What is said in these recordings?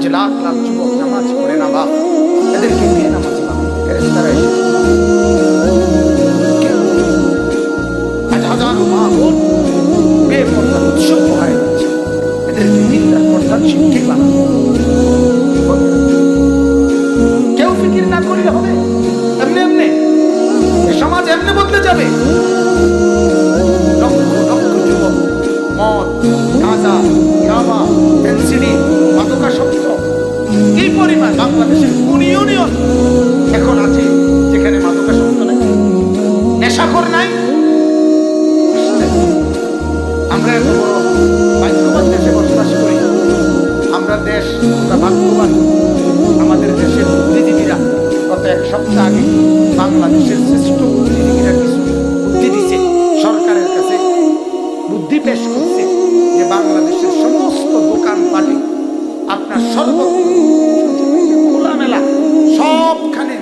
আজ লাখ লাখ যুবক নামাজ পড়ে না বাপ, এদেরকে কে নামাজ বাবা? ফেরেশতারা এসে আজ হাজারো মা বোন বেপরদার উৎসব হয়ে যাচ্ছে, এদেরকে দিনদার পর্দার শিক্ষক বানানো। কেউ ফিকির না করলে হবে? এমনি এমনি এই সমাজ এমনি বদলে যাবে। লক্ষ লক্ষ যুবক মদ, গাঁজা, ইয়াবা, এনসিডি, মাদকাসক্ত এই পরিমাণ বাংলাদেশের কোন ইউনিয়ন এখন আছে যেখানে মাদকাসক্ত নাই, নেশাখোর নাই? আমরা এত বড় ভাগ্যবান দেশে বসবাস করি, আমরা দেশ, আমরা ভাগ্যবান। আমাদের দেশের বুদ্ধিজীবীরা গত এক সপ্তাহ আগে বাংলাদেশের শ্রেষ্ঠ বুদ্ধিজীবীরা কিছু বুদ্ধি দিছে, সরকারের কাছে বুদ্ধি পেশ করছে যে বাংলাদেশের সমস্ত দোকানপাটে আপনার খোলামেলা সবখানে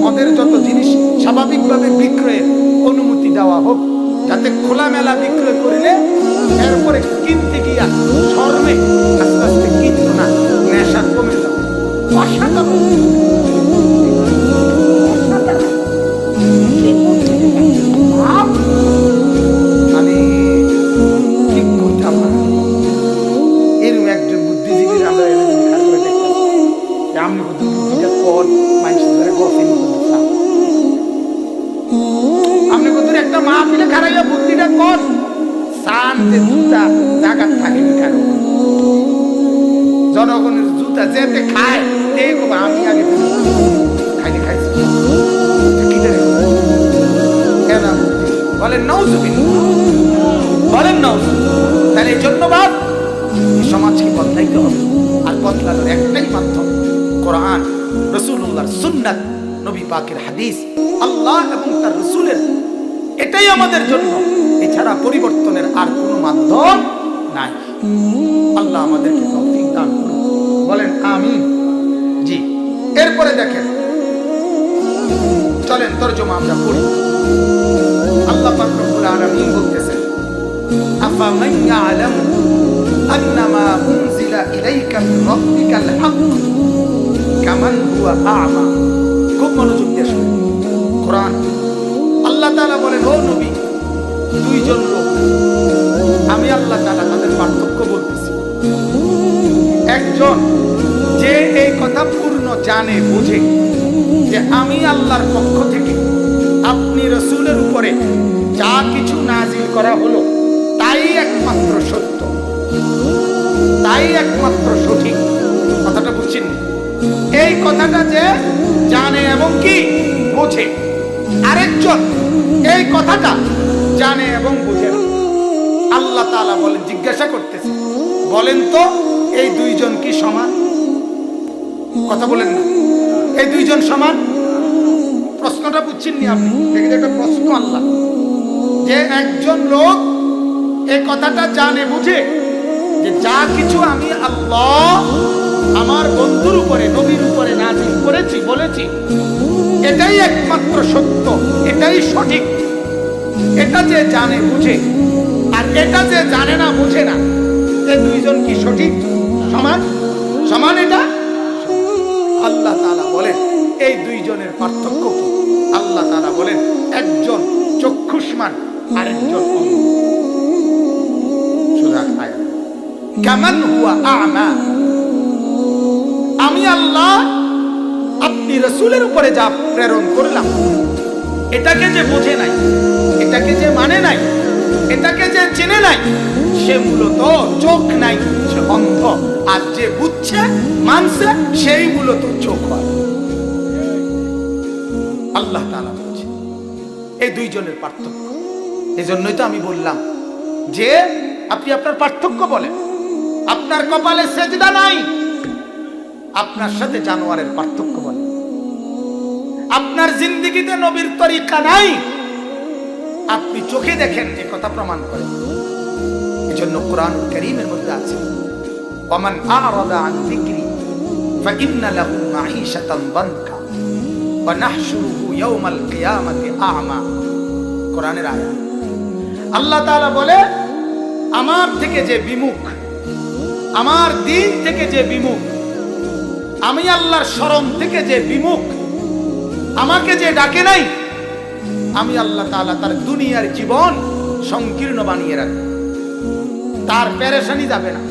মদের যত জিনিস স্বাভাবিকভাবে বিক্রয়ের অনুমতি দেওয়া হোক, যাতে খোলামেলা বিক্রয় করিলে এরপরে কিনতে গিয়া শর্মে আস্তে আস্তে কিনতো না, নেশা কমে যাবে। অসাধারণ মানে কি করতাম না, এরকম একজন বুদ্ধিজীবীর আমরা আমি বুদ্ধিটা কর মানুষের গফিন করতাম, আপনি কত একটা মা পিলে খারাইয়া বুদ্ধিটা কর সান যে জুতা জায়গা থাকেনি কারো, জনগণের জুতা যেতে খায় দেখো আমি আগে খাইলে খাইছি বলেন নওজুবিল্লাহ, বলেন নওজুবিল্লাহ। তাহলে এই জন্য বাদ সমাজকে বদলাইতে হবে, আর বদলানোর একটাই মাধ্যম কোরআন, রাসূলুল্লাহর সুন্নাত, নবী পাকের হাদিস, আল্লাহ এবং তার রাসূলের, এটাই আমাদের জন্য। এছাড়া পরিবর্তনের আর কোনো মাধ্যম নাই। আল্লাহ আমাদেরকে তৌফিক দান করুন, বলেন আমিন। জি, এরপরে দেখেন, চলেন তরজমা আমরা পড়ি। আল্লাহ পাক রব্বুল আলামিন বলতেছেন, আফামান ইয়ালামু আন্নামা উনজিলা ইলাইকা মিন রাব্বিকাল হক কামান হুয়া আ'মা। খুব মনোযোগ দিয়ে শুনুন কোরআন। আল্লাহ তাআলা বলেন, ও নবী, দুইজন লোক আমি আল্লাহ তাআলা তাদের পার্থক্য বলতেছি। একজন যে এই কথা পূর্ণ জানে, বুঝে যে আমি আল্লাহর পক্ষ থেকে আপনি রাসূলের উপরে যা কিছু নাজিল করা হলো তাই একমাত্র সত্য, তাই একমাত্র সঠিক। কথাটা বুঝছেন? এই কথাটা যে জানে এবং কি বোঝে। আরেকজন এই কথাটা জানে এবং বুঝে না। আল্লাহ তাআলা বলেন, জিজ্ঞাসা করতেছে, বলেন তো এই দুইজন কি সমান? কথা বলেন না, এই দুইজন সমান? প্রশ্নটা বুঝছেন নি আপনি? দেখেন একটা প্রশ্ন আল্লাহ, যে একজন লোক এই কথাটা জানে বুঝে যে যা কিছু আমি আল্লাহ আমার বন্ধুর উপরে, নবীর উপরে নাজিল করেছি, বলেছি, এটাই একমাত্র সত্য, এটাই সঠিক। এটা যে জানে বুঝে আর এটা যে জানে না বুঝে না, এই দুইজন কি সঠিক সমান? সমান এটা? আল্লাহ তাআলা বলেন এই দুইজনের পার্থক্য কি? আল্লাহ তাআলা বলেন একজন চক্ষুষ্মান আরেকজন অন্ধ। সোজা আয়াত, কামান হুয়া আ'মা। আমি আল্লাহ আপনি রাসূলের উপরে যা প্রেরণ করলাম, এটাকে যে বোঝে নাই, এটাকে যে মানে নাই, এটাকে যে চিনে নাই, সে মূলত চোখ নাই, সে অন্ধ। আর যে বুঝছে মানছে সেই মূলত চোখ হয়। আল্লাহ তাআলা বলছে এই দুইজনের পার্থক্য। এজন্যই তো আমি বললাম যে আপনি আপনার পার্থক্য বলেন। আপনার কপালে সেজদা নাই, আপনার সাথে জানোয়ারের পার্থক্য বলেন। আপনার জিন্দেগিতে নবীর তরিকা নাই, আপনি চোখে দেখেন, এ কথা প্রমাণ করে। এজন্য কোরআনুল কারীমের মধ্যে আছে, ওয়ামান আ'রাদা আন যিকরি ফাইন্না লাহু মাঈশাতান দানকা ওয়া নাহশুরুহু ইয়াওমাল কিয়ামাতি আ'মা। কোরআনের আয়াত। আল্লাহ তাআলা বলে, আমার থেকে যে বিমুখ, আমার দিন থেকে যে বিমুখ, আমি আল্লাহর শরণ থেকে যে বিমুখ, আমাকে যে ডাকে নাই, আমি আল্লাহ তাআলা তার দুনিয়ার জীবন সংকীর্ণ বানিয়ে রাখবো, তার পেরেশানি যাবে না।